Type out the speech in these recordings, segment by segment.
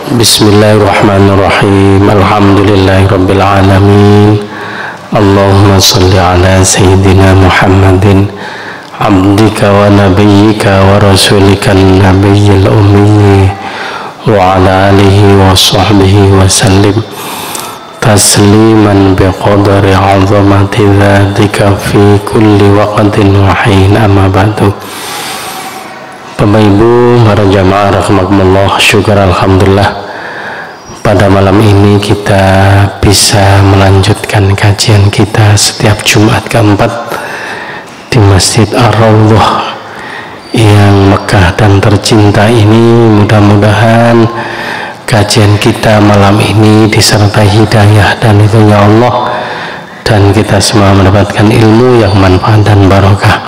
Bismillahirrahmanirrahim. Alhamdulillahirabbil alamin. Allahumma shalli ala sayyidina Muhammadin abdika wa nabiyyika wa rasulika nabiyil ummi wa ala alihi wa sahbihi wa sallim tasliman biqadri 'azamati dzatika fi kulli waqtin wa hin. Amma ba'du. Bapak Ibu, para jamaah rahimakumullah, syukur alhamdulillah pada malam ini kita bisa melanjutkan kajian kita setiap Jumat keempat di Masjid Ar-Raudhah yang megah dan tercinta ini. Mudah-mudahan kajian kita malam ini disertai hidayah dan ridhonya Allah, dan kita semua mendapatkan ilmu yang manfaat dan barokah.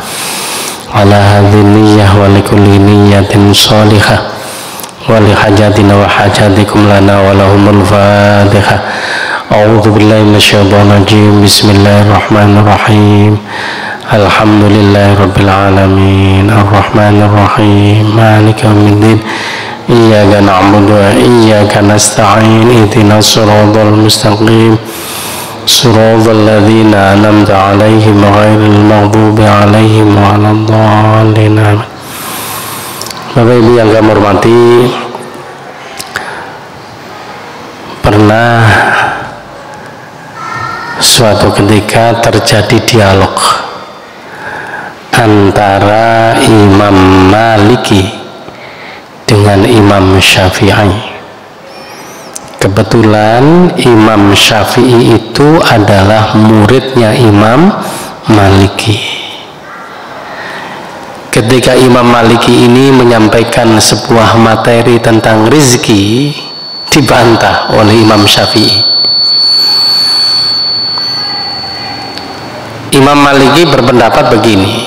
Ala hadhihi niyyah wa likulli niyyatin shalihah wa li hajatina wa hajatikum lana wa lahumul fatihah. A'udzu billahi minasyaitonir rajim. Bismillahirrahmanirrahim. Alhamdulillahirabbil alamin. Arrahmanir rahim. Maliki yaumiddin. Iyyaka na'budu wa iyyaka nasta'in. Ihdinas siratal mustaqim. Siratal ladzina an'amta 'alaihim ghairil maghdubi 'alaihim waladdallin. Bapak Ibu yang kami hormati, pernah suatu ketika terjadi dialog antara Imam Maliki dengan Imam Syafi'i. Kebetulan Imam Syafi'i itu adalah muridnya Imam Maliki. Ketika Imam Maliki ini menyampaikan sebuah materi tentang rizki, dibantah oleh Imam Syafi'i. Imam Maliki berpendapat begini,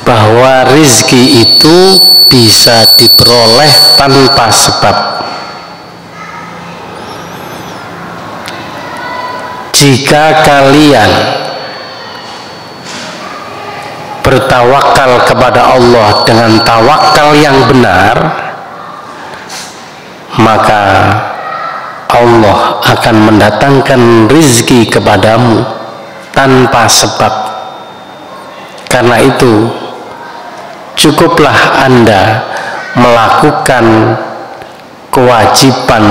bahwa rizki itu bisa diperoleh tanpa sebab. Jika kalian bertawakal kepada Allah dengan tawakal yang benar, maka Allah akan mendatangkan rizki kepadamu tanpa sebab. Karena itu cukuplah Anda melakukan kewajiban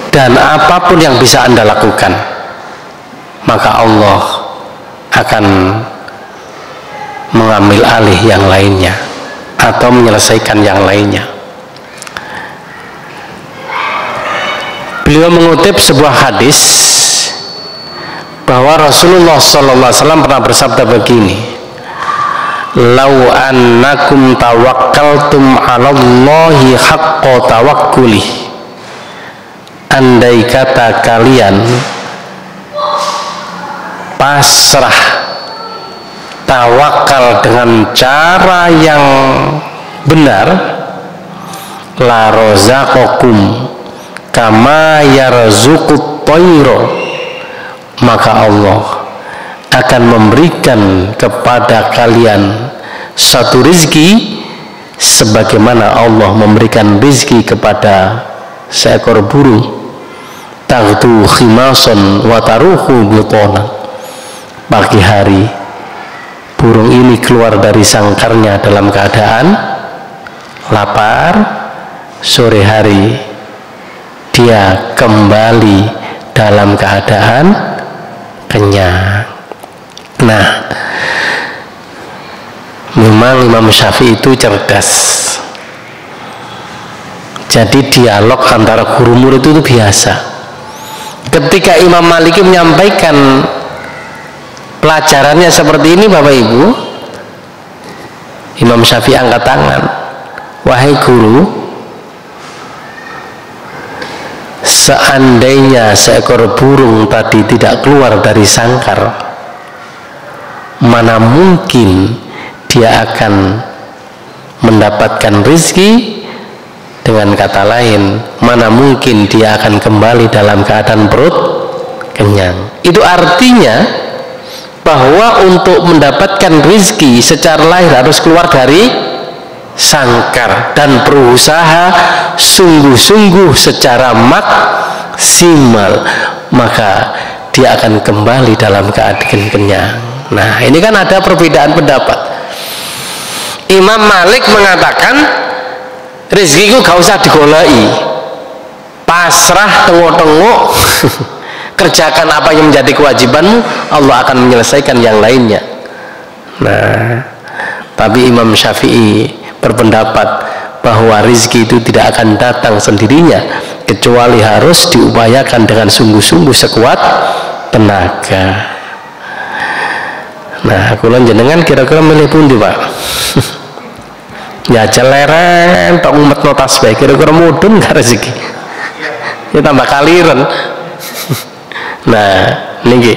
dan apapun yang bisa Anda lakukan, maka Allah akan mengambil alih yang lainnya atau menyelesaikan yang lainnya. Beliau mengutip sebuah hadis bahwa Rasulullah SAW pernah bersabda begini, "Lau annakum tawakkaltum 'alallahi haqqa tawakkulih." Andai kata kalian pasrah tawakal dengan cara yang benar, la razaqakum kama yarzuqut tayra, maka Allah akan memberikan kepada kalian satu rizki sebagaimana Allah memberikan rizki kepada seekor burung. Taghdu khimason wa taruhu butona. Pagi hari burung ini keluar dari sangkarnya dalam keadaan lapar, sore hari dia kembali dalam keadaan kenyang. Nah, memang Imam Syafi'i itu cerdas. Jadi dialog antara guru murid itu biasa. Ketika Imam Maliki menyampaikan pelajarannya seperti ini, Bapak Ibu, Imam Syafi'i angkat tangan, "Wahai guru, seandainya seekor burung tadi tidak keluar dari sangkar, mana mungkin dia akan mendapatkan rezeki? Dengan kata lain, mana mungkin dia akan kembali dalam keadaan perut kenyang?" Itu artinya bahwa untuk mendapatkan rezeki secara lahir harus keluar dari sangkar dan berusaha sungguh-sungguh secara maksimal, maka dia akan kembali dalam keadaan kenyang. Nah, ini kan ada perbedaan pendapat. Imam Malik mengatakan rezekiku gak usah digolai, pasrah tengok-tengok kerjakan apa yang menjadi kewajibanmu, Allah akan menyelesaikan yang lainnya. Nah, tapi Imam Syafi'i berpendapat bahwa rezeki itu tidak akan datang sendirinya, kecuali harus diupayakan dengan sungguh-sungguh sekuat tenaga. Nah, kula jenengan kira-kira milih pundi, Pak? Ya celeren tok umet notas bae, kira-kira mudun gak rezeki. Ya tambah kaliren. Nah, niki.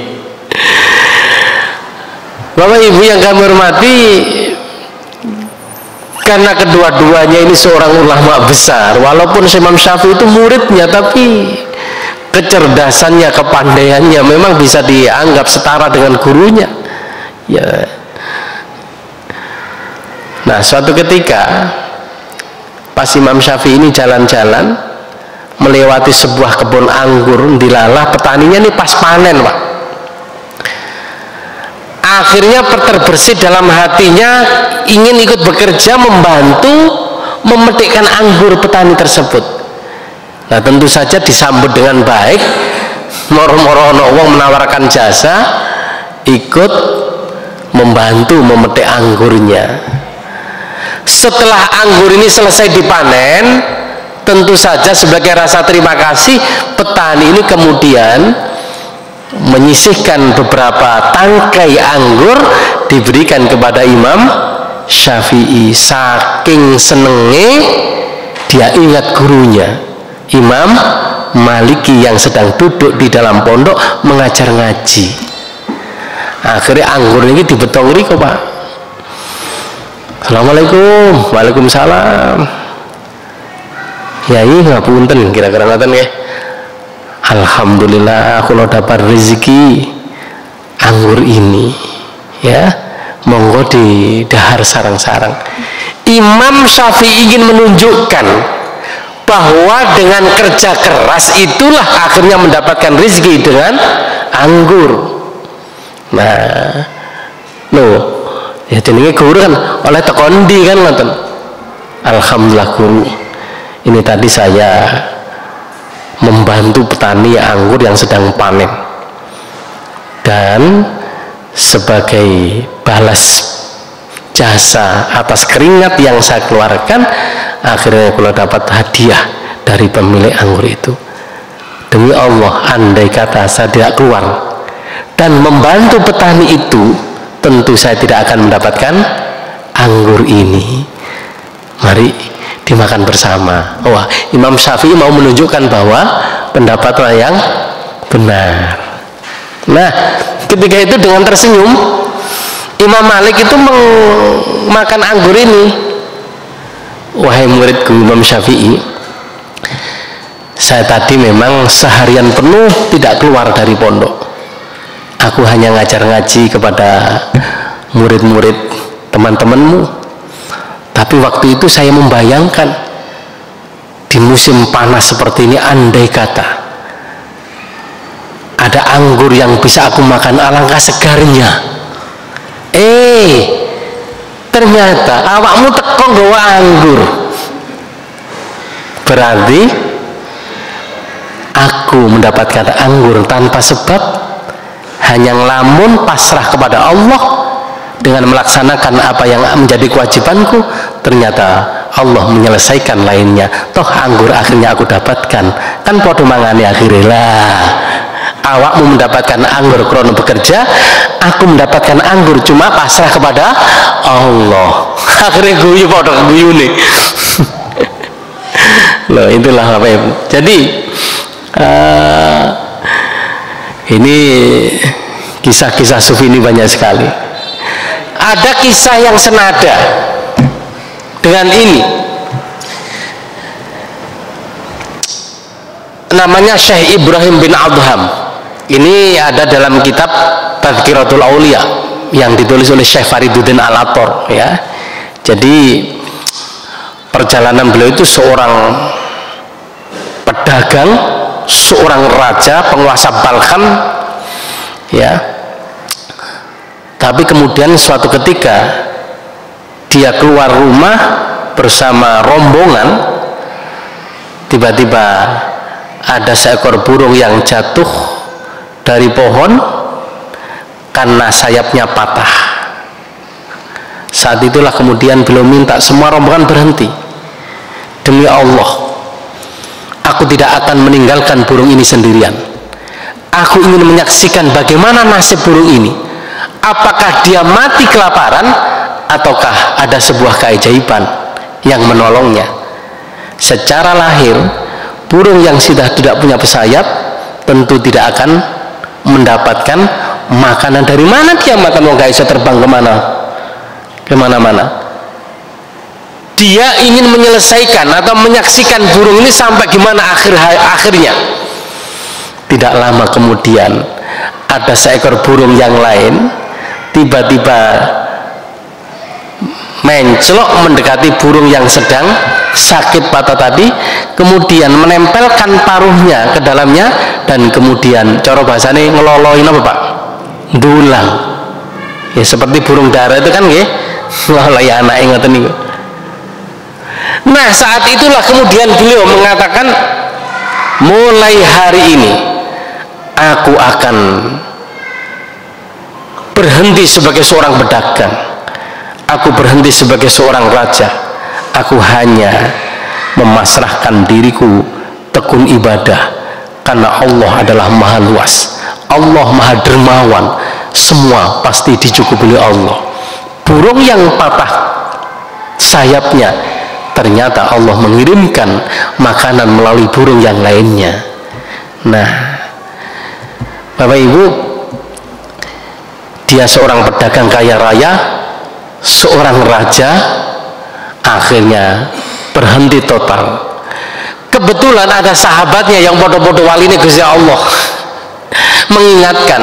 Bapak Ibu yang kami hormati, karena kedua-duanya ini seorang ulama besar, walaupun Imam Syafi'i itu muridnya, tapi kecerdasannya, kepandaiannya memang bisa dianggap setara dengan gurunya. Ya. Nah, suatu ketika pas Imam Syafi'i ini jalan-jalan melewati sebuah kebun anggur, dilalah petaninya ini pas panen, Pak. Akhirnya terbersit dalam hatinya ingin ikut bekerja membantu memetikkan anggur petani tersebut. Nah, tentu saja disambut dengan baik, moro-moro ono wong menawarkan jasa ikut membantu memetik anggurnya. Setelah anggur ini selesai dipanen, tentu saja sebagai rasa terima kasih, petani ini kemudian menyisihkan beberapa tangkai anggur diberikan kepada Imam Syafi'i. Saking senenge dia ingat gurunya Imam Maliki yang sedang duduk di dalam pondok mengajar ngaji. Akhirnya anggur ini dibetongri kok, Pak. Assalamualaikum. Waalaikumsalam. Yai ngapunten kira-kira ngoten nggih. Alhamdulillah aku lo dapat rezeki anggur ini, ya, monggo di dahar sarang-sarang. Imam Syafi'i ingin menunjukkan bahwa dengan kerja keras itulah akhirnya mendapatkan rezeki dengan anggur. Nah, ya jenenge guru kan oleh tekondi kan ngoten. Alhamdulillah guru, ini tadi saya membantu petani anggur yang sedang panen, dan sebagai balas jasa atas keringat yang saya keluarkan, akhirnya kalau dapat hadiah dari pemilik anggur itu. Demi Allah, andai kata saya tidak keluar dan membantu petani itu, tentu saya tidak akan mendapatkan anggur ini. Mari dimakan bersama. Wah, Imam Syafi'i mau menunjukkan bahwa pendapatnya yang benar. Nah, ketika itu dengan tersenyum, Imam Malik itu makan anggur ini. Wahai muridku Imam Syafi'i, saya tadi memang seharian penuh tidak keluar dari pondok. Aku hanya ngajar ngaji kepada murid-murid teman-temanmu. Tapi waktu itu saya membayangkan di musim panas seperti ini, andai kata ada anggur yang bisa aku makan, alangkah segarnya. Ternyata awakmu teko nggawa anggur. Berarti aku mendapatkan anggur tanpa sebab, hanya ngelamun pasrah kepada Allah dengan melaksanakan apa yang menjadi kewajibanku. Ternyata Allah menyelesaikan lainnya. Toh anggur akhirnya aku dapatkan. Kan podo mangane akhirnya lah. Awakmu mendapatkan anggur krono bekerja, aku mendapatkan anggur cuma pasrah kepada Allah. Akhirnya guyu podo guyu nih. Loh, itulah apa ya. Jadi ini kisah-kisah sufi ini banyak sekali. Ada kisah yang senada dengan ini, namanya Syekh Ibrahim bin Adham. Ini ada dalam kitab Tadhkiratul Aulia yang ditulis oleh Syekh Fariduddin Al-Attar, ya. Jadi perjalanan beliau itu seorang pedagang, seorang raja, penguasa Balkan, ya. Tapi kemudian suatu ketika dia keluar rumah bersama rombongan, tiba-tiba ada seekor burung yang jatuh dari pohon karena sayapnya patah. Saat itulah kemudian beliau minta semua rombongan berhenti. Demi Allah, aku tidak akan meninggalkan burung ini sendirian. Aku ingin menyaksikan bagaimana nasib burung ini. Apakah dia mati kelaparan ataukah ada sebuah keajaiban yang menolongnya. Secara lahir, burung yang sudah tidak punya sayap tentu tidak akan mendapatkan makanan. Dari mana dia makan? Wong gak bisa terbang kemana-mana. Dia ingin menyelesaikan atau menyaksikan burung ini sampai gimana akhirnya. Tidak lama kemudian ada seekor burung yang lain tiba-tiba menclok mendekati burung yang sedang sakit patah tadi, kemudian menempelkan paruhnya ke dalamnya dan kemudian cara bahasanya ngeloloin apa Pak? Dulang. Ya seperti burung dara itu kan nggih. Ngeloloi anak ngoten niku. Nah, saat itulah kemudian beliau mengatakan, mulai hari ini aku akan berhenti sebagai seorang pedagang. Aku berhenti sebagai seorang raja. Aku hanya memasrahkan diriku tekun ibadah, karena Allah adalah maha luas, Allah maha dermawan, semua pasti dicukupi oleh Allah. Burung yang patah sayapnya, ternyata Allah mengirimkan makanan melalui burung yang lainnya. Nah, Bapak Ibu, dia seorang pedagang kaya raya, seorang raja, akhirnya berhenti total. Kebetulan ada sahabatnya yang bodoh-bodoh wali ini Gusti Allah mengingatkan,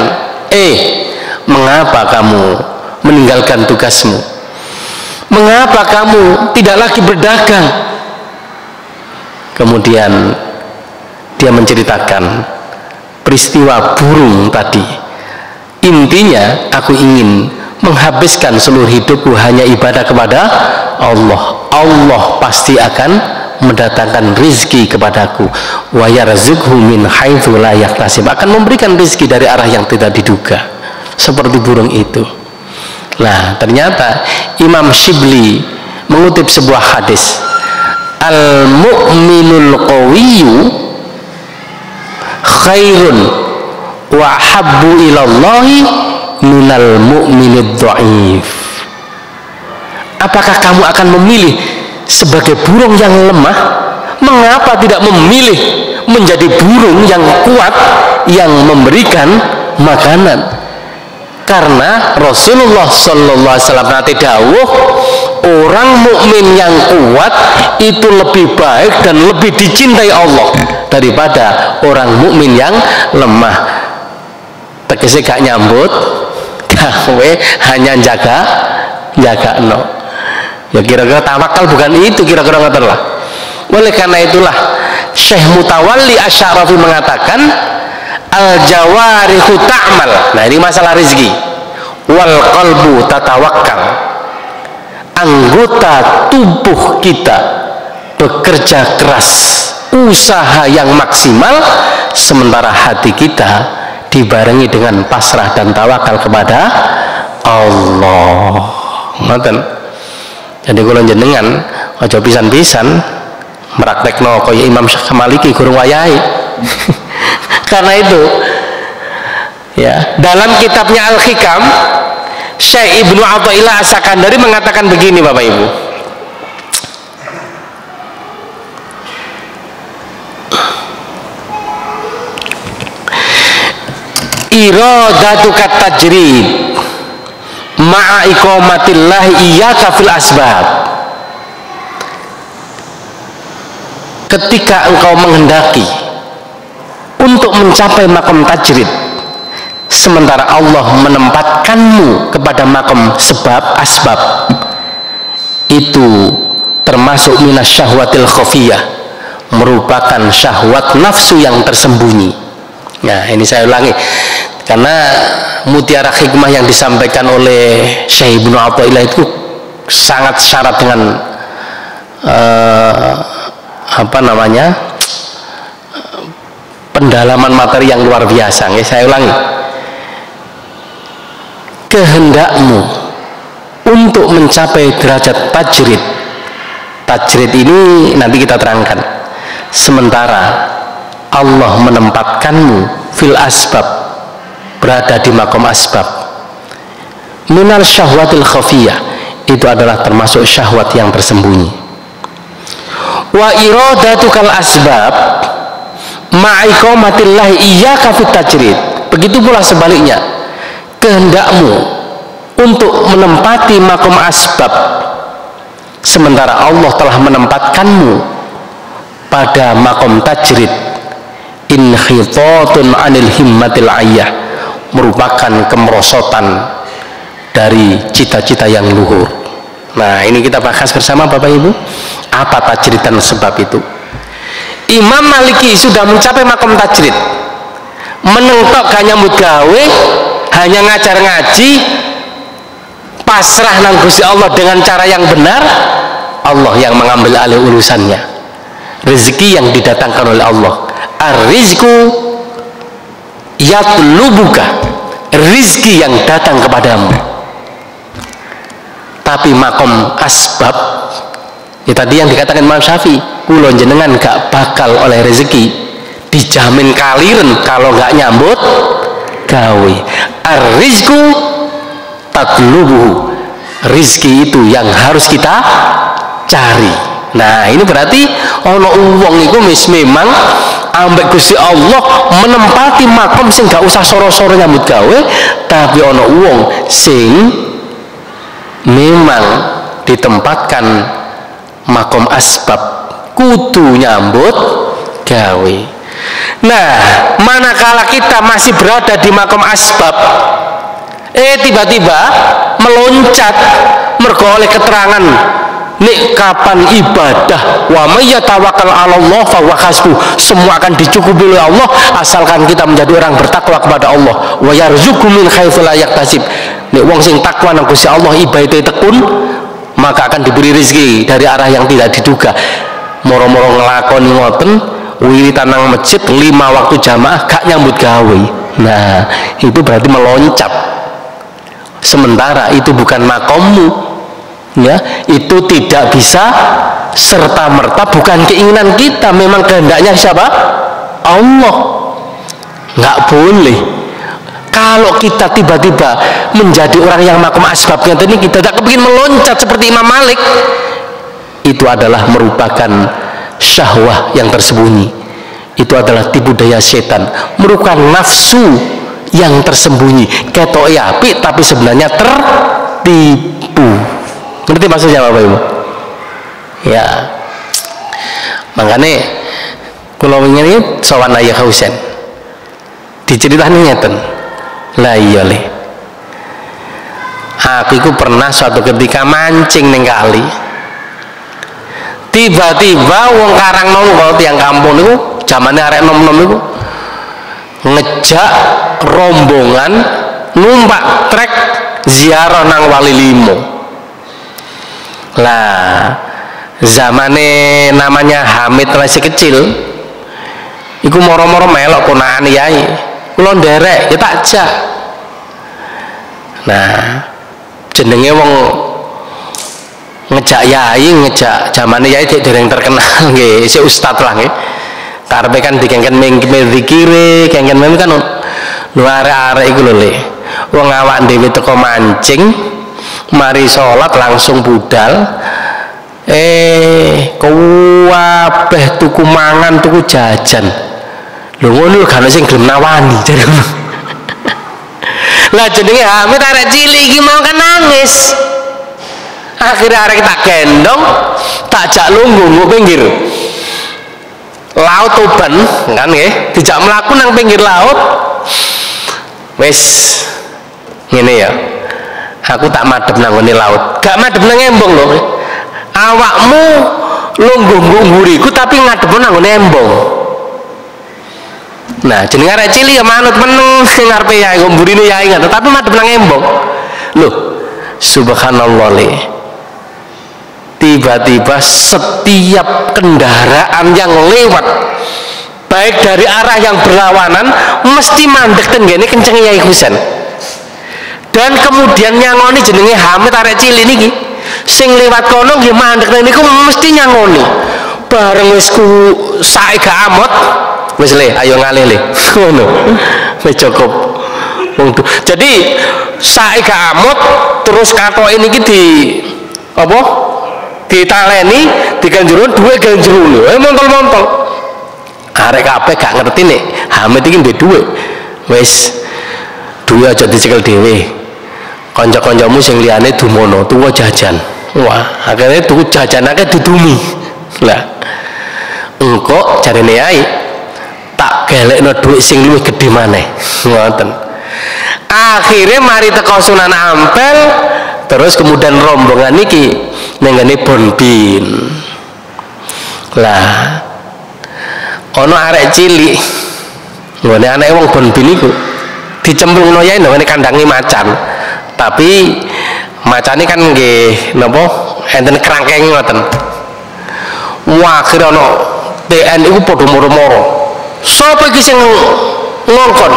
mengapa kamu meninggalkan tugasmu? Mengapa kamu tidak lagi berdagang? Kemudian dia menceritakan peristiwa burung tadi. Intinya, aku ingin menghabiskan seluruh hidupku hanya ibadah kepada Allah. Allah pasti akan mendatangkan rizki kepadaku. Wa yarzuqhu min haitsu la yahtasib, akan memberikan rizki dari arah yang tidak diduga, seperti burung itu. Nah, ternyata Imam Shibli mengutip sebuah hadis, al-mu'minul qawiyyu khairun wa habbu ilallahi minal mu'minid dha'if. Apakah kamu akan memilih sebagai burung yang lemah? Mengapa tidak memilih menjadi burung yang kuat, yang memberikan makanan? Karena Rasulullah sallallahu alaihi wasallam nanti dawuh, orang mukmin yang kuat itu lebih baik dan lebih dicintai Allah daripada orang mukmin yang lemah. Tegese gak nyambut gawe, hanya jaga no. Ya kira-kira tawakal bukan itu, kira-kira ngoten lah. Oleh karena itulah Syekh Mutawalli Asy-Sya'rafi mengatakan, al-jawarihu ta'mal. Nah, ini masalah rezeki. Wal qalbu tatawakkal. Anggota tubuh kita bekerja keras, usaha yang maksimal, sementara hati kita dibarengi dengan pasrah dan tawakal kepada Allah. Ngoten. Jadi kula jenengan aja pisan-pisan meraktekno kaya Imam Maliki gurung wayahe. Karena itu, ya, dalam kitabnya Al-Hikam, Syekh Ibnu Athaillah As-Sakandari mengatakan begini, Bapak Ibu. Iradatuka tajrid ma'a iqamatillahi iyyaka fil asbab. Ketika engkau menghendaki untuk mencapai makom tajrid, sementara Allah menempatkanmu kepada makom sebab asbab, itu termasuk minas syahwatil khafiyah, merupakan syahwat nafsu yang tersembunyi. Nah, ini saya ulangi karena mutiara hikmah yang disampaikan oleh Syekh Ibnu Athaillah itu sangat syarat dengan pendalaman materi yang luar biasa. Saya ulangi, kehendakmu untuk mencapai derajat tajrid. Tajrid ini nanti kita terangkan. Sementara Allah menempatkanmu fil asbab, berada di makom asbab. Minal syahwatil khafiyah, itu adalah termasuk syahwat yang tersembunyi. Wa iradatukal asbab ma'iqamatillahi iyyaka fit tajrid. Begitu pula sebaliknya, kehendakmu untuk menempati makom asbab, sementara Allah telah menempatkanmu pada makom tajrid. Inhitatun anil himmatil ayyah, merupakan kemerosotan dari cita-cita yang luhur. Nah, ini kita bahas bersama Bapak Ibu, apa tajrid dan sebab itu. Imam Maliki sudah mencapai makom tajrid, menentok gak nyambut gawe, hanya ngajar ngaji, pasrah nang Gusti Allah dengan cara yang benar. Allah yang mengambil alih urusannya. Rezeki yang didatangkan oleh Allah. Ar-rizqu yatlubuka, rizki yang datang kepadamu. Tapi makom asbab, ya tadi yang dikatakan Imam Syafi'i, kula jenengan gak bakal oleh rezeki, dijamin kaliren kalau gak nyambut gawe. Ar-rizqu tatlubuhu, rizki itu yang harus kita cari. Nah, ini berarti ono uang itu memang ambek Gusti Allah menempati makom sing gak usah soro-soro nyambut gawe, tapi ono uang sing memang ditempatkan makom asbab, kudu nyambut gawe. Nah, manakala kita masih berada di makom asbab, tiba-tiba meloncat mergo oleh keterangan nek kapan ibadah, wa may yatawakkal 'ala Allah fa huwa hasbuh, semua akan dicukupi oleh Allah asalkan kita menjadi orang bertakwa kepada Allah. Wa yarzuqu min haitsu la yahtasib, nek wong sing takwa nang Gusti Allah ibadah tekun, maka akan diberi rezeki dari arah yang tidak diduga. Moro-moro nglakoni ngoten wiritan nang masjid 5 waktu jamaah gak nyambut gawe. Nah, itu berarti meloncat. Sementara itu bukan makommu, ya, itu tidak bisa serta merta, bukan keinginan kita, memang kehendaknya siapa? Allah. Nggak boleh. Kalau kita tiba-tiba menjadi orang yang makom asbabnya tadi, kita tak kepingin meloncat seperti Imam Malik, itu adalah merupakan syahwah yang tersembunyi. Itu adalah tipu daya setan, merupakan nafsu yang tersembunyi, ketok api tapi sebenarnya tertipu. Ngerti maksudnya Bapak Ibu? Ya, makanya kalau ini sowan Ayah Husain diceritani ngeten. Lah iya le, aku itu pernah suatu ketika mancing ning kali, tiba-tiba wong karang nom kalau tiang kampung itu zamannya arek nom-nom itu ngejak rombongan numpak trek ziarah nang Wali Limo. Lah zamane namanya Hamid masih kecil, iku moro-moro melok ponakan yai, kula nderek ya tak jak. Nah jenenge wong ngejak yai, ngejak zamane yai dereng terkenal nggih, si ustad lah nggih. Karepe kan dikengken menzikire, kengken mem kan lho arek-arek iku lho le. Wong awak dhewe teko mancing, mari salat langsung budal. Kabeh tuku mangan, tuku jajan. Lho ngono lho gak ono sing gelem nawani jare ngono. Lah jenenge Hamid arek cilik iki mau kan nangis. Akhirnya arek tak gendong, tak jak lungguh pinggir laut Tuban kan nggih, dijak mlaku nang pinggir laut. Wis ngene ya. Aku tak madhep nang ngene laut. Gak madhep nang embong lho. awakmu lungguh mburiku tapi ngadep nang nembong. Nah, jeneng arek cilik ya manut meneng sing ngarepe yai kok mburine yai ngono, tapi madhep nang embong. Loh, subhanallah le. Tiba-tiba setiap kendaraan yang lewat baik dari arah yang berlawanan mesti mandek tenggene kenceng Yai Husain. Dan kemudian nyangoni jenenge Hamid arek cilik niki sing lewat kono nggih mandek niku mesti nyangoni. Bareng wis ku sae gak amot wis le ayo ngalih le. Ngono. Wis cukup. Jadi sae gak amot terus katoke niki di apa? Ditaleni diganjurun duwe ganjurun montol-montol arek kabeh gak ngerti nek Hamid iki duwe duwe wis duwe aja dicekel dhewe kanca-kancamu sing liyane dumono tuwa jajan wah akhirnya tuku jajanake didumi lah engko jarene yai tak gelekno dhuwit sing luwih gedhe maneh ngoten akhirnya mari teko Sunan Ampel terus kemudian rombongan niki nenggane Bonbin lah ono arek cilik ngene anake wong Bonbin iku dicemplungno yae nang kandange macan tapi macane kan nggih napa enten kerangkeng ngoten wah akhire ono TNI iku padha moro-moro sapa iki sing ngongkon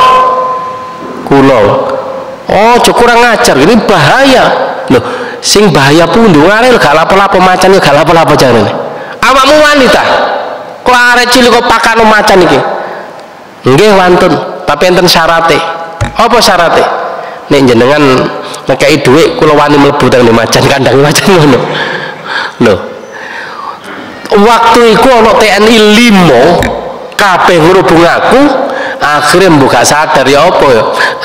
kula oh kurang ngajar ini bahaya loh sing bahaya pundu arek gak lapo-lapo macan gak lapo-lapo jarene awakmu wanita kok arek cilik kok pakano macan iki nggih wantun tapi enten syarate apa syarate nek jenengan ngekeki dhuwit kula wani mlebu teng macan kandang macan ngono lho waktu iku ana TNI 5 kabeh ngrubung aku akhirnya mbok sadar ya apa ya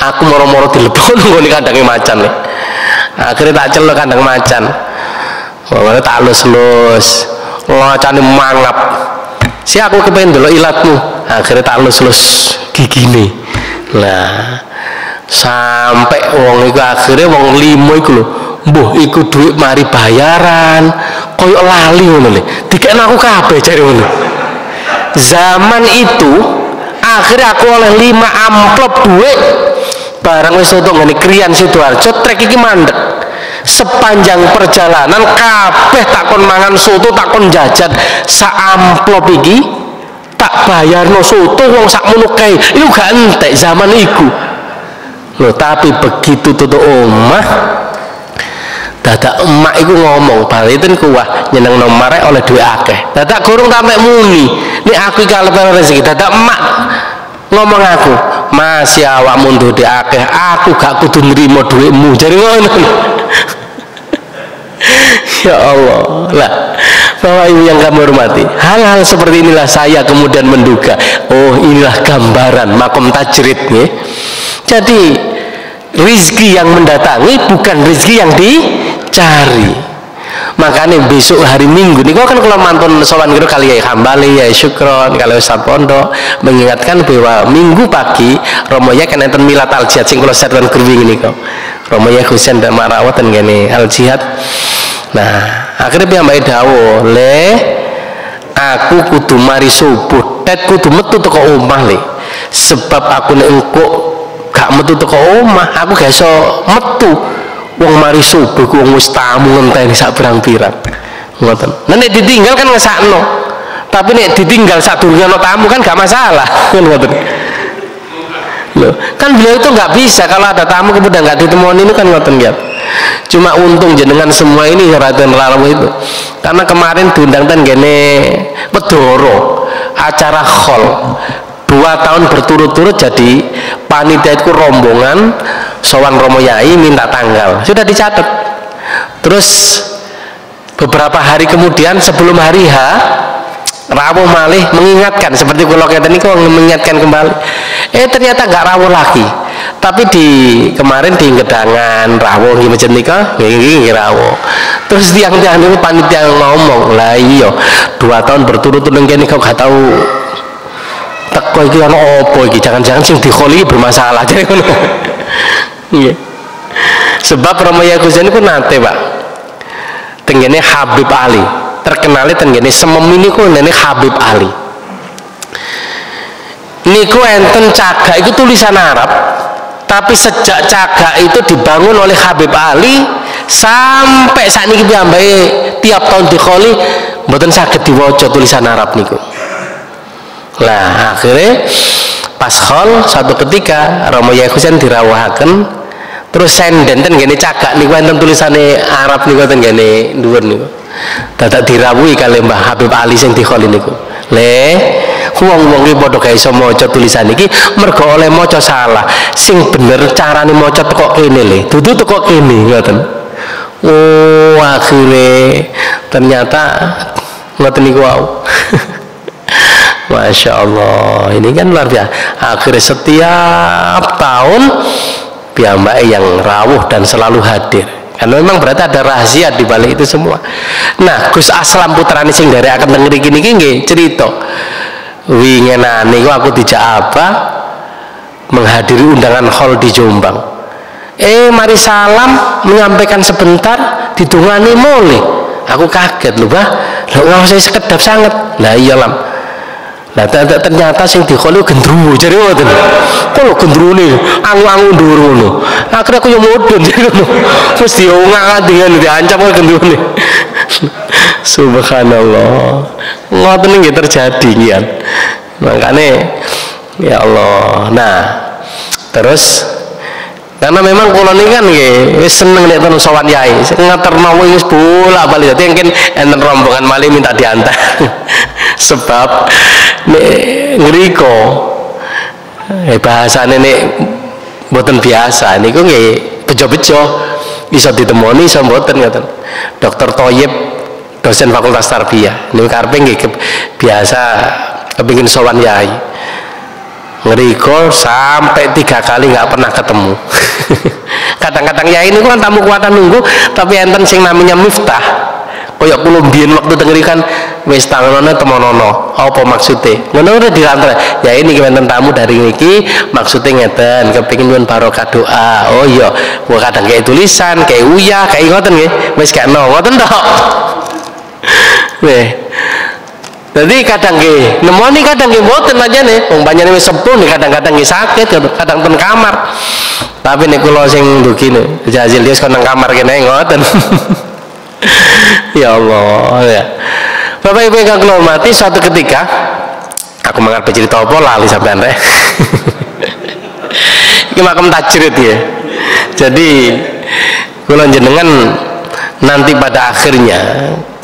aku moro-moro dilebokno nggone kandange macan nih akhirnya tak celok kandang macan makanya tak lus-lus macane mangap si aku kepengen delok ilatmu akhirnya tak lus-lus gigine lah sampai wong iku akhirnya wong 5 iku lho mbuh iku duit mari bayaran koyo lali ngono lho dikekno aku kabeh jare ngono zaman itu akhirnya aku oleh 5 amplop duit barang wis soto ngene Krian Sidoarjo trek iki mandek sepanjang perjalanan kabeh takon mangan soto takon jajan sak amplop iki tak bayarno soto wong sakmono kae iku gak entek zaman iku lho tapi begitu tutuk omah dadak emak iku ngomong baliten kuwah nyenengno marek oleh duit akeh dadak gorong tak mek muni nek aku iki kalepen rezeki dadak emak ngomong aku masih awakmu duwe akeh aku gak kudu nrimo dhuwitmu jare ngono ya Allah lah Bapak Ibu yang kami hormati hal-hal seperti inilah saya kemudian menduga oh inilah gambaran makom tajrid ya. Jadi rizki yang mendatangi bukan rizki yang dicari. Makanya besok hari Minggu nih kan kalau mantun sowan gitu kali ya Hambali ya Syukron kalau Ustaz Pondok mengingatkan bahwa Minggu pagi Romoya kan enten milat al jihad sing kula setan gruwing niku Romoya Husain dan Marawat dan gini al jihad. Nah akhirnya piyambake dawuh le aku kudu mari subuh tet kudu metu teko omah le sebab aku nek engko gak metu teko omah aku gak iso metu wong mari subuh ku wong wis tamu ngenteni sak pirang-pirang ngoten. Nah nek ditinggal kan ngesakno. Tapi nek ditinggal sadurunge ana tamu kan gak masalah kan ngoten. Loh, kan beliau itu nggak bisa kalau ada tamu kemudian nggak ditemoni itu kan ngoten ya. Cuma untung jenengan semua ini ngeratin lalu itu. Karena kemarin diundang ten gene Pedoro acara khol 2 tahun berturut-turut jadi panitia itu rombongan sowan Romo Yai minta tanggal sudah dicatat. Terus beberapa hari kemudian sebelum hari H rawuh malih mengingatkan seperti kula keten niku mengingatkan kembali ternyata nggak rawuh lagi tapi di kemarin di Gedangan rawuh nggih mejen nika nggih rawuh. Terus tiang-tiang niku panitia ngomong lah iya 2 tahun berturut-turut nggih niku gak tahu teko iki ana apa iki jangan-jangan sing dikholi bermasalah jare ngono. Nggih. Sebab Romo Yai Husain niku nate, Pak. Teng tenggene Habib Ali. Terkenal tenggene sememi niku nene Habib Ali. Niku enten cagak itu tulisan Arab, tapi sejak cagak itu dibangun oleh Habib Ali sampai saat ini tiap tahun dikholi mboten saged diwaca tulisan Arab niku. Lah akhirnya pas khol suatu ketika Romo Yai Husain dirawuhaken terus senden ten gene cagak niku enten tulisane Arab niku ten gene dhuwur niku. Dadak dirawuhi kalih Mbah Habib Ali sing dikholi niku. Wong-wong iki padha gak iso maca tulisan iki mergo oleh maca salah. Sing bener carane maca teko kene le, dudu teko kene ngoten. Oh, akhirnya ternyata ngoten niku wau. Masya Allah, ini kan luar biasa. Akhirnya setiap tahun piyambake yang rawuh dan selalu hadir. Karena memang berarti ada rahasia di balik itu semua. Nah, Gus Aslam putrane sing nderekaken teng mriki niki nggih cerita. Wingenane niku aku dijak apa menghadiri undangan hall di Jombang. Mari salam menyampaikan sebentar didungani mulai. Aku kaget lho, Bah. Lho ngawase sekedap sanget. Lah iya lam. Lah ternyata sing dikholi gendruwo jare ngoten. Kok gendruwone angu-angu dhuwur ngono. Akhire aku yo mudhun jare ngono. Terus diungak dengan diancam kok gendruwone. Subhanallah. Ngoten nggih terjadi nggih. Makane ya Allah. Nah, terus karena memang kula niki kan nggih wis seneng nek ten sowan yai. Ngaterno wis bolak-balik dadi mungkin enten rombongan malih minta diantar. Sebab nek ngriko bahasane nek mboten biasa niku nggih bejo-bejo iso ditemoni iso mboten ngoten. Dr. Thoyib dosen Fakultas Tarbiyah niku karepe nggih biasa kepengin sowan yai. Ngeriko sampai 3 kali nggak pernah ketemu. Kadang-kadang ya ini kan tamu kuatan nunggu, tapi enten sing namanya Miftah. Koyok kulo mbiyen waktu tengerikan wis tangono temonono. Apa maksudnya? Ngono udah dilantar. Ya ini enten tamu dari niki, maksudnya ngeten, kepengin nyuwun barokah doa. Oh iya, gua kadang kayak tulisan, kayak uyah, kayak ngoten nggih. Wis gak ngoten tok. Weh. Jadi kadang nggih nemoni kadang nggih mboten ajane wong panjenengan wis sepuh nih kadang-kadang nggih sakit kadang ten kamar. Tapi nek kula sing ndugine jazil dia kon nang kamar kene ngoten. Ya Allah ya. Bapak Ibu yang kula hormati suatu ketika aku mengarep cerita apa lali sampean rek. Iki makam tajrid ya. Jadi kula jenengan nanti pada akhirnya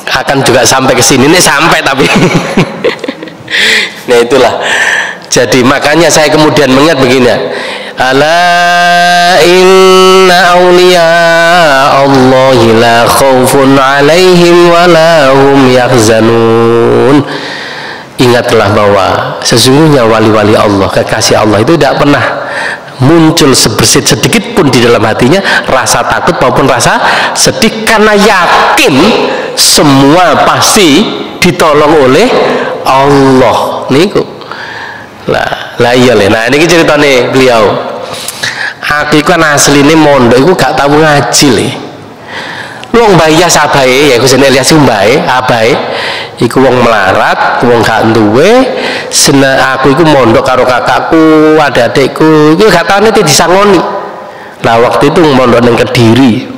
akan juga sampai ke sini nih sampai tapi nah itulah jadi makanya saya kemudian mengingat begini ala inna awliya Allahi la khawfun alaihim wa la hum yahzanun. Ingatlah bahwa sesungguhnya wali-wali Allah kekasih Allah itu tidak pernah muncul sebersit sedikit pun di dalam hatinya rasa takut maupun rasa sedih karena yakin semua pasti ditolong oleh Allah niku. Lah iya le. Nah niki ceritane beliau. Aku kan asline mondok iku gak tau ngaji le. Wong bayah sabahe ya Gus Elias mbae, abahe iku wong melarat, wong gak duwe. Aku iku mondok karo kakakku, adik-adikku, iku gak tau disangoni. Lah waktu itu mondok ning Kediri.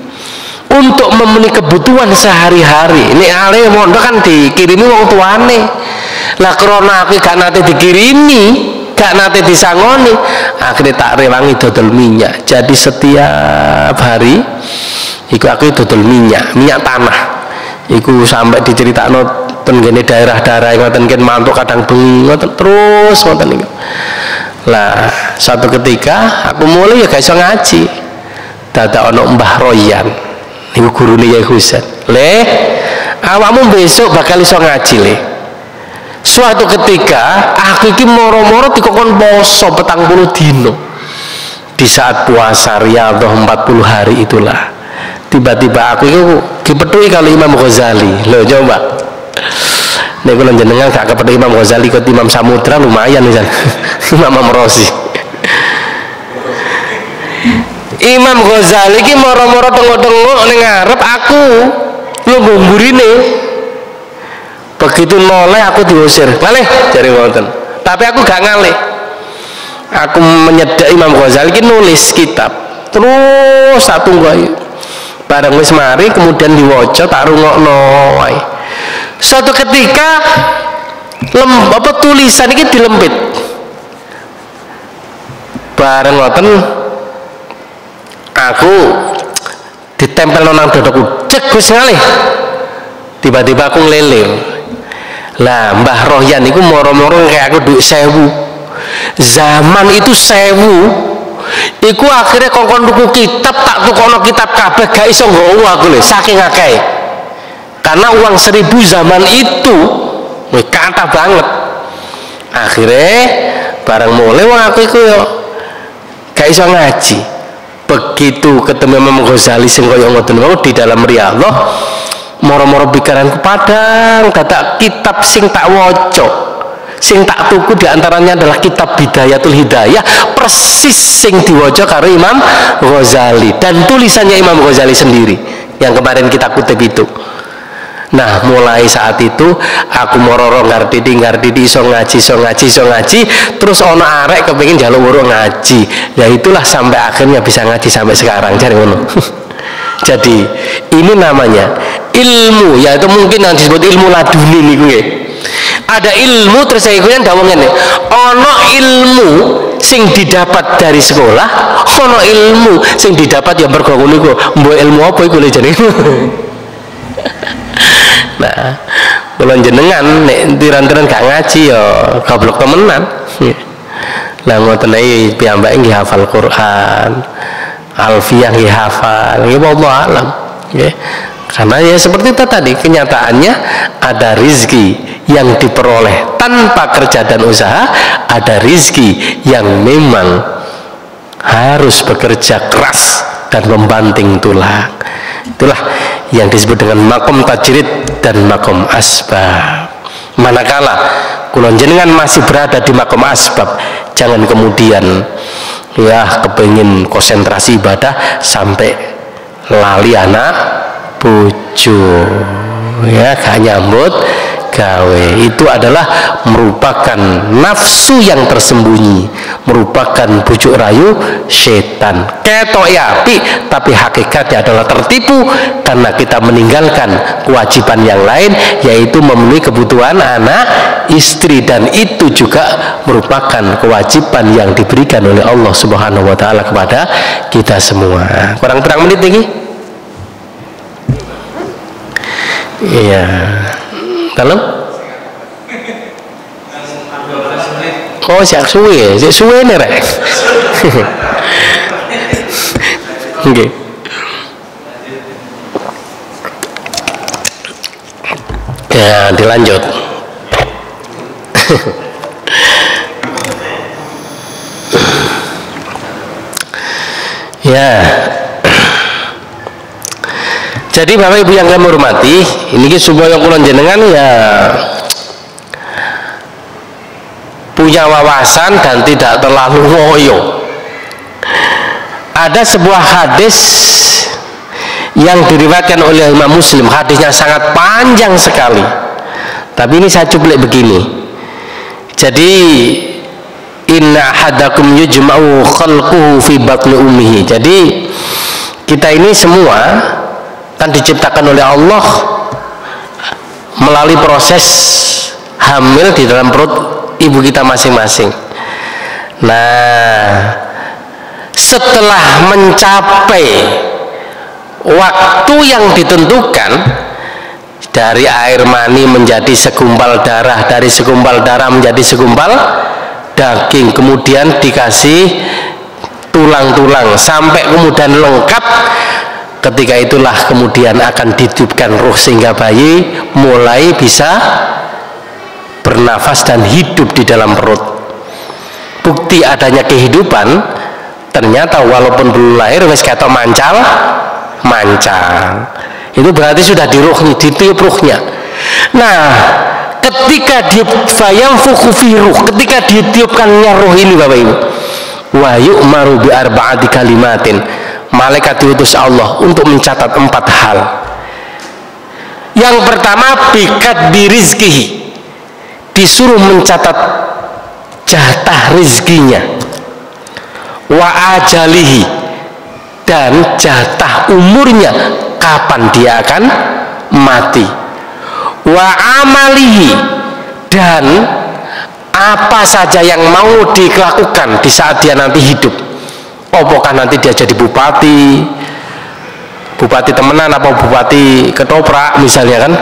Untuk memenuhi kebutuhan sehari-hari. Ini ale mondok kan dikirimi wong tuane. Lah krana aku gak nate dikirimi, gak nate disangoni, akhirnya tak rewangi dodol minyak. Jadi setiap hari iku aku dodol minyak tanah. Iku sampai diceritakno ten ngene daerah-daerah ngoten ken mantuk kadang bengi ngoten terus ngoten niku. Lah satu ketika aku mulai ya gak iso ngaji. Dadak ana Mbah Royan. Niku gurune Yai Husain. Le, awakmu besok bakal iso ngaji le. Suatu ketika aku iki moro-moro dikokon poso 40 dino. Di saat puasa Riyadhah 40 hari itulah. Tiba-tiba aku itu dipetui kalau Imam Ghazali. Loh coba. Nek kula jenengan gak kepethuk Imam Ghazali ke Imam Samudra lumayan misal. Imam Amrozi. Imam Ghazali ki moro-moro tengok-tengok ning ngarep aku Lho ngumburine. Begitu noleh aku diusir. Ngalih jare ngoten. Tapi aku gak ngalih. Aku menyedak Imam Ghazali nulis kitab. Terus tak tunggu ae. Bareng wis mari kemudian diwaca tak rungokno wae. Suatu ketika tulisan iki dilempit. Bareng ngoten aku ditempel nang dadaku. Cek wis ngalih. Tiba-tiba aku ngelele. Lah Mbah Rohyan iku moro-moro kayak aku duit 1000. Zaman itu 1000. Iku akhirnya kongkon tuku kitab, tak tukono kitab kabeh gak iso nggowo aku lho, saking akeh. Karena uang 1000 zaman itu kata banget. Akhirnya bareng mulai wong aku iku yo gak iso ngaji. Begitu ketemu Imam Ghazali sing kaya ngoten mau di dalam Riyadhah, moro-moro pikiranku padang dadak kitab sing tak waca. Sing tak tuku diantaranya adalah kitab Bidayatul Hidayah, persis sing diwaca karo Imam Ghazali dan tulisannya Imam Ghazali sendiri yang kemarin kita kutip itu. Nah mulai saat itu aku mororo ngardidi iso ngaji, terus ono arek kepengin njaluk weruh ngaji, ya itulah sampai akhirnya bisa ngaji sampai sekarang cari ngono. Jadi ini namanya ilmu, yaitu mungkin yang disebut ilmu laduni niku nggih. Ada ilmu terus saya ikutin dawuh ngene. Ono ilmu sing didapat dari sekolah, ono ilmu sing didapat yang mergo niku. Mbok ilmu apa iku lho jenenge? Nah, kula jenengan nek tiran-tiran gak ngaji ya goblok temenan. Lah ngoten ae piyambake nggih hafal Quran. Alfiyah nggih hafal. Nggih wallahu alam. Nggih. Karena ya seperti itu tadi, kenyataannya ada rizki yang diperoleh tanpa kerja dan usaha, ada rizki yang memang harus bekerja keras dan membanting tulang. Itulah yang disebut dengan makom tajrid dan makom asbab. Manakala kulon jenengan masih berada di makom asbab, jangan kemudian ya kepengin konsentrasi ibadah sampai lali anak bojo, ya gak nyambut gawe. Itu adalah merupakan nafsu yang tersembunyi, merupakan bujuk rayu setan. Ketok ya api, tapi hakikatnya adalah tertipu karena kita meninggalkan kewajiban yang lain, yaitu memenuhi kebutuhan anak istri, dan itu juga merupakan kewajiban yang diberikan oleh Allah Subhanahu wa taala kepada kita semua. Kurang terang menit lagi. Iya. Dalam? Oh, siak suwe, siak suwe nih rek. Oke. Ya, dilanjut. Ya. Jadi Bapak Ibu yang kami hormati, ini supaya kula jenengan ya punya wawasan dan tidak terlalu ngoyo. Ada sebuah hadis yang diriwayatkan oleh Imam Muslim, hadisnya sangat panjang sekali. Tapi ini saya cuplik begini. Jadi inna ahadakum yujma'u khalquhu fi batni ummihi. Jadi kita ini semua kan diciptakan oleh Allah melalui proses hamil di dalam perut ibu kita masing-masing. Nah, setelah mencapai waktu yang ditentukan, dari air mani menjadi segumpal darah, dari segumpal darah menjadi segumpal daging, kemudian dikasih tulang-tulang sampai kemudian lengkap. Ketika itulah kemudian akan ditiupkan ruh sehingga bayi mulai bisa bernafas dan hidup di dalam perut. Bukti adanya kehidupan ternyata walaupun belum lahir wis ketok mancal. Itu berarti sudah ditiup ruhnya. Nah, ketika difayamfukhu fi ruh, ketika ditiupkannya ruh ini Bapak Ibu, wa yu'maru bi arba'ati kalimatin, malaikat diutus Allah untuk mencatat 4 hal. Yang pertama, bikat birizkihi, disuruh mencatat jatah rizkinya, wa ajalihi, dan jatah umurnya, kapan dia akan mati, wa amalihi, dan apa saja yang mau dilakukan di saat dia nanti hidup. Apakah nanti dia jadi bupati temenan, apa bupati ketoprak misalnya kan.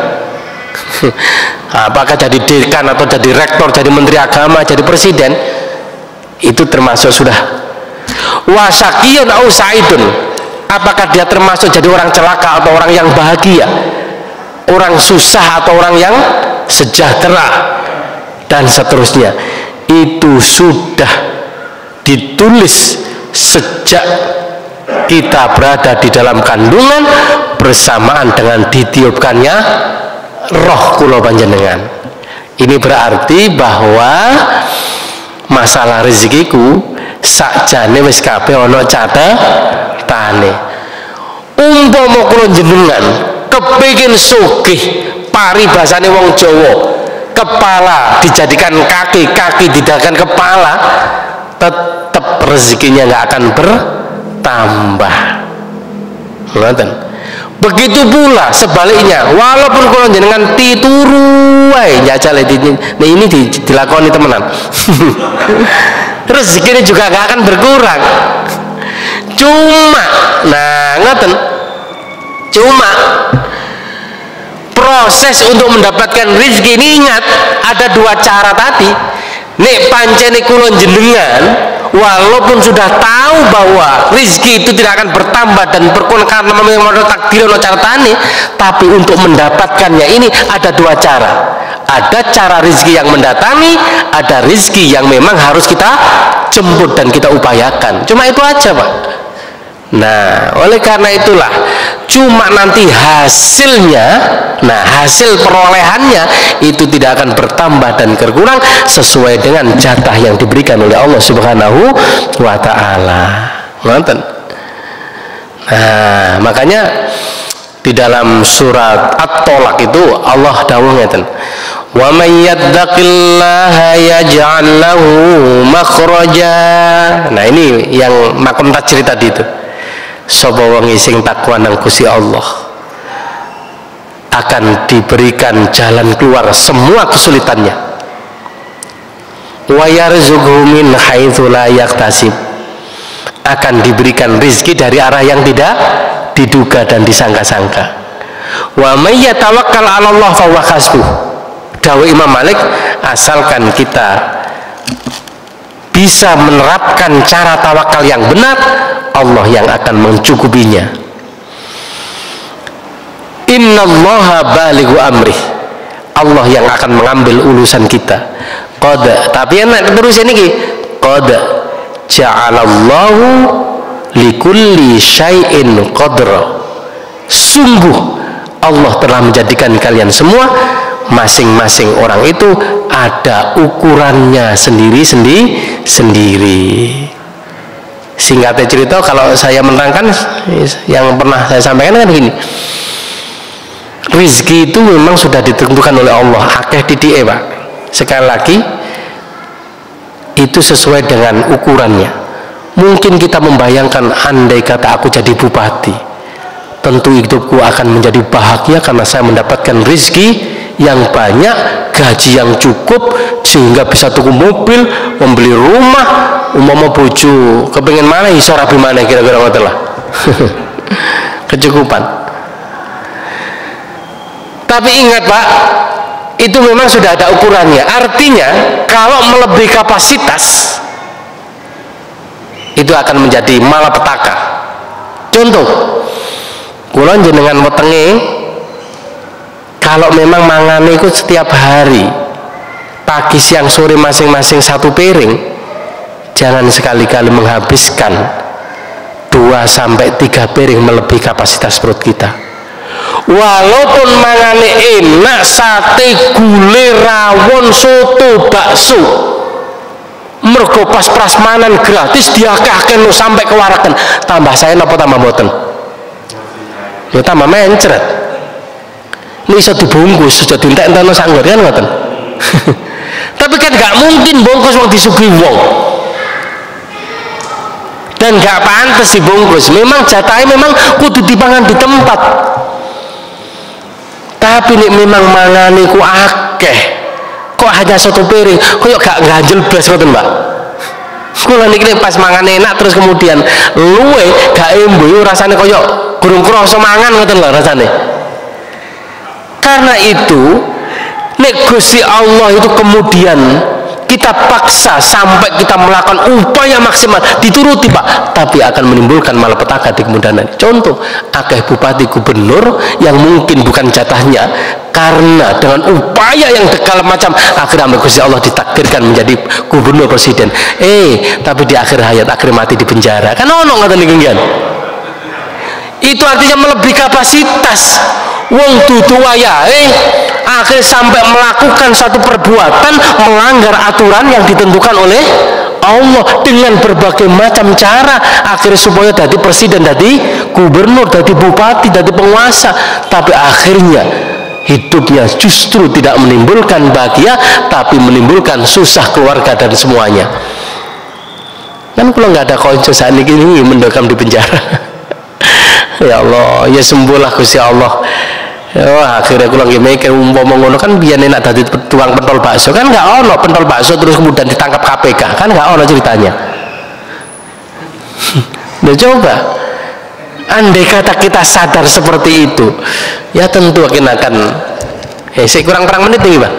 Apakah jadi dekan atau jadi rektor, jadi menteri agama, jadi presiden, itu termasuk sudah. Wasakiyun au sa'idun, apakah dia termasuk jadi orang celaka atau orang yang bahagia, orang susah atau orang yang sejahtera, dan seterusnya. Itu sudah ditulis sejak kita berada di dalam kandungan bersamaan dengan ditiupkannya roh kula panjenengan. Ini berarti bahwa masalah rezekiku sakjane wis kabeh ana catetane. Umpama kula jenengan kepengin sugih, paribasane wong Jawa, kepala dijadikan kaki, kaki dijadikan kepala, tetap rezekinya nggak akan bertambah. Ngoten. Begitu pula sebaliknya, walaupun kalau jenengan tituru wae njajal ini dilakoni temenan. Rezekinya juga nggak akan berkurang. Cuma, nah ngoten. Cuma proses untuk mendapatkan rezeki ini, ingat ada dua cara tadi. Nek pancene kula jenengan walaupun sudah tahu bahwa rezeki itu tidak akan bertambah dan berkurang karena memang takdir ono caratane, tapi untuk mendapatkannya ini ada dua cara. Ada cara rezeki yang mendatangi, ada rezeki yang memang harus kita jemput dan kita upayakan. Cuma itu aja, Pak. Nah, oleh karena itulah cuma nanti hasilnya, nah hasil perolehannya itu tidak akan bertambah dan berkurang sesuai dengan jatah yang diberikan oleh Allah Subhanahu wa ta'ala. Nonton. Nah, makanya di dalam surat At-Tolak itu Allah dawuh ngeten, wa may yattaqillaha yaj'al lahu makhraja. Nah, ini yang makom tajrid tadi itu. Sapa wong sing takwa nang Gusti Allah akan diberikan jalan keluar semua kesulitannya. Wa yarzuqhu min haitsu la yahtasib, akan diberikan rezeki dari arah yang tidak diduga dan disangka-sangka. Wa may yatawakkal 'ala Allah fa huwa hasbuh. Dawuh Imam Malik, asalkan kita bisa menerapkan cara tawakal yang benar, Allah yang akan mencukupinya. Innallaha balighu amrih, Allah yang akan mengambil urusan kita. Qad, tapi enak terus ini qad ja'alallahu likulli syai'in qadra, sungguh Allah telah menjadikan kalian semua, masing-masing orang itu ada ukurannya sendiri-sendiri. Singkatnya cerita, kalau saya menerangkan yang pernah saya sampaikan kan gini, rizki itu memang sudah ditentukan oleh Allah, akeh didike Pak. Sekali lagi itu sesuai dengan ukurannya. Mungkin kita membayangkan, andai kata aku jadi bupati, tentu hidupku akan menjadi bahagia karena saya mendapatkan rizki yang banyak, gaji yang cukup sehingga bisa tuku mobil, membeli rumah, umpama bojo kepengen mana iso rabi mana kira-kira ngoten lah. Kecukupan. Tapi ingat Pak, itu memang sudah ada ukurannya. Artinya kalau melebihi kapasitas itu akan menjadi malapetaka. Contoh, kula jenengan wetenge kalau memang mangane itu setiap hari, pagi siang sore masing-masing satu piring, jangan sekali-kali menghabiskan 2-3 piring melebihi kapasitas perut kita. Walaupun mangane enak, sate, gulai, rawon, soto, bakso, mergo pas prasmanan gratis diakeh-akeh sampai kewarakan, tambah saya napa tambah mboten? Ya tambah mencret. Ini bisa dibungkus, sudah dientek-entekno sanggar kan ngoten. Tapi kan gak mungkin bungkus wong disuguhi wong. Dan gak pantas dibungkus. Memang jatahnya memang kudu dipangan di tempat. Tapi nek memang mangane ku akeh, kok hanya satu piring, kok gak ganjel blas ngoten, Mbak. Kula niki pas mangan enak terus kemudian luwe gak embu rasane koyo gurung krasa mangan ngoten lho rasane. Karena itu nek Gusti Allah itu kemudian kita paksa sampai kita melakukan upaya maksimal dituruti Pak, tapi akan menimbulkan malapetaka di kemudian hari. Contoh, akeh bupati gubernur yang mungkin bukan jatahnya, karena dengan upaya yang segala macam akhirnya Gusti Allah ditakdirkan menjadi gubernur presiden. Tapi di akhir hayat, akhir mati di penjara. Kan ono ngoten niku nggih. Itu artinya melebihi kapasitas. Wong dudu wayahe akhirnya sampai melakukan satu perbuatan melanggar aturan yang ditentukan oleh Allah dengan berbagai macam cara, akhirnya supaya jadi presiden, jadi gubernur, jadi bupati, jadi penguasa, tapi akhirnya hidupnya justru tidak menimbulkan bahagia, tapi menimbulkan susah keluarga dan semuanya. Kan kalau nggak ada konco saat ini mendekam di penjara. Ya Allah, ya sembuhlah Gusti Allah. Ya, akhirnya aku lagi mikir umpama ngono kan biar enak dadi tukang pentol bakso kan nggak ono pentol bakso terus kemudian ditangkap KPK kan nggak ono ceritanya. Udah coba, andai kata kita sadar seperti itu, ya tentu akan saya kurang menit nih Bang.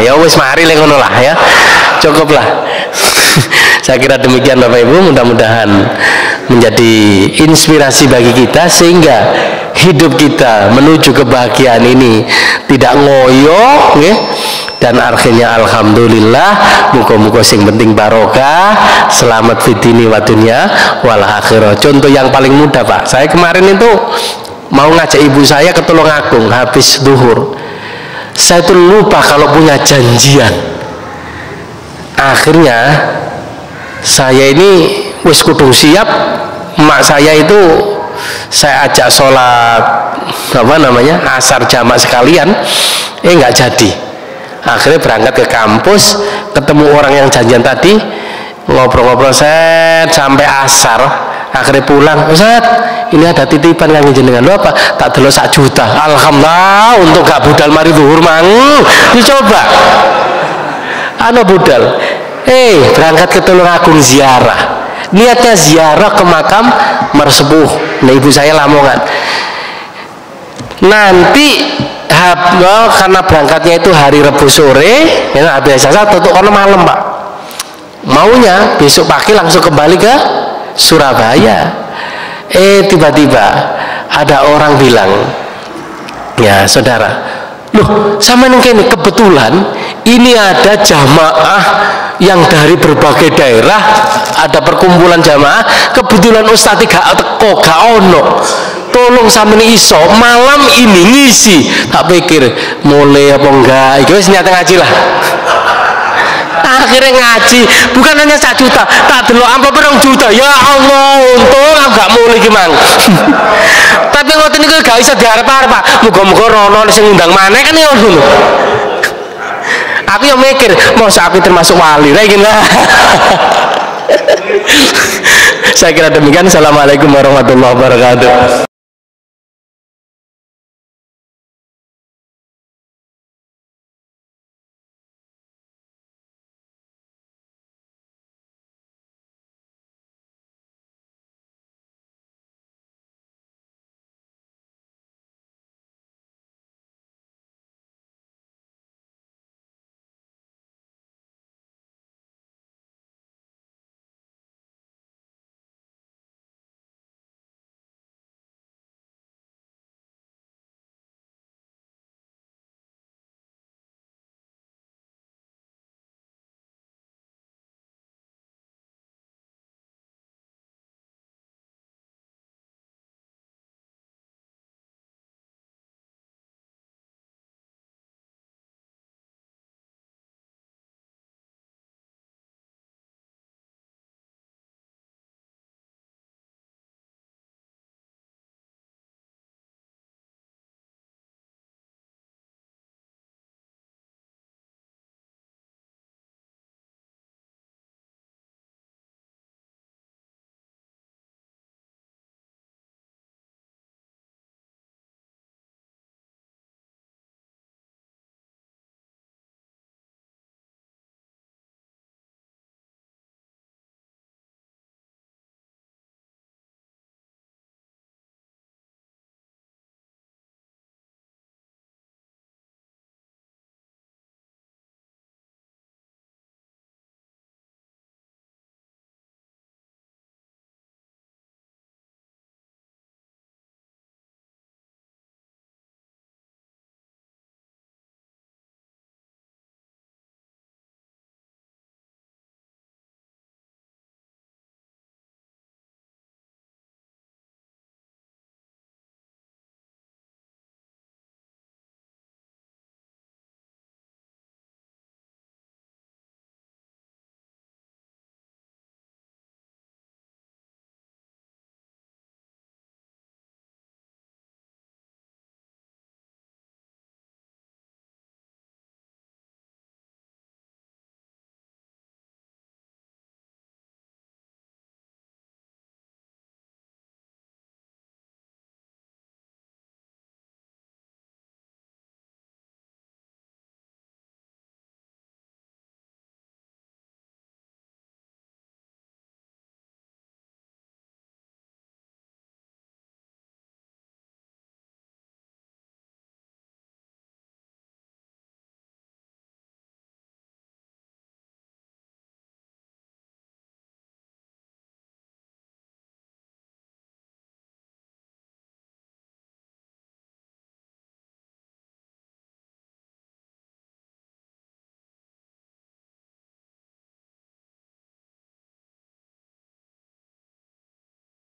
Ya wis mari le ngono lah ya, cukuplah. Saya kira demikian Bapak Ibu, mudah-mudahan menjadi inspirasi bagi kita sehingga hidup kita menuju kebahagiaan ini tidak ngoyo ya. Dan akhirnya alhamdulillah muga-muga sing penting barokah, selamat fitini wa dunya wal akhirah. Contoh yang paling mudah Pak, saya kemarin itu mau ngajak ibu saya ke Tulungagung habis duhur, saya itu lupa kalau punya janjian. Akhirnya saya ini wis kudu siap, emak saya itu saya ajak sholat asar jamak sekalian, nggak jadi. Akhirnya berangkat ke kampus, ketemu orang yang janjian tadi, ngobrol-ngobrol sampai asar. Akhirnya pulang, Ustaz, ini ada titipan yang jenengan, lo apa? Tak delok 1 juta. Alhamdulillah, untuk gak budal mari zuhur mang. Dicoba. Budal. Berangkat ke Tulungagung ziarah. Niatnya ziarah ke makam mersepuh. Nah, ibu saya Lamongan. Nanti karena berangkatnya itu hari Rabu sore, ya biasa tutup karena malam Pak. Maunya besok pagi langsung kembali ke Surabaya. Tiba-tiba ada orang bilang, ya saudara, loh sama ini kebetulan ini ada jamaah yang dari berbagai daerah, ada perkumpulan jamaah, kebetulan Ustadz gak teko, gak ono, tolong sama ini iso malam ini ngisi. Tak pikir mulai apa enggak, itu niat ngaji lah. Akhirnya ngaji, bukan hanya 1 juta, tak delok amplop 2 juta. Ya Allah, untung aku gak mulai gimana. Tapi ngoten niku gak bisa diharap-harap Pak. Muga-muga rono sing ngundang maneh kan ya ngono. Aku yang mikir, masa aku termasuk wali lagi lah. Saya kira demikian. Assalamualaikum warahmatullahi wabarakatuh.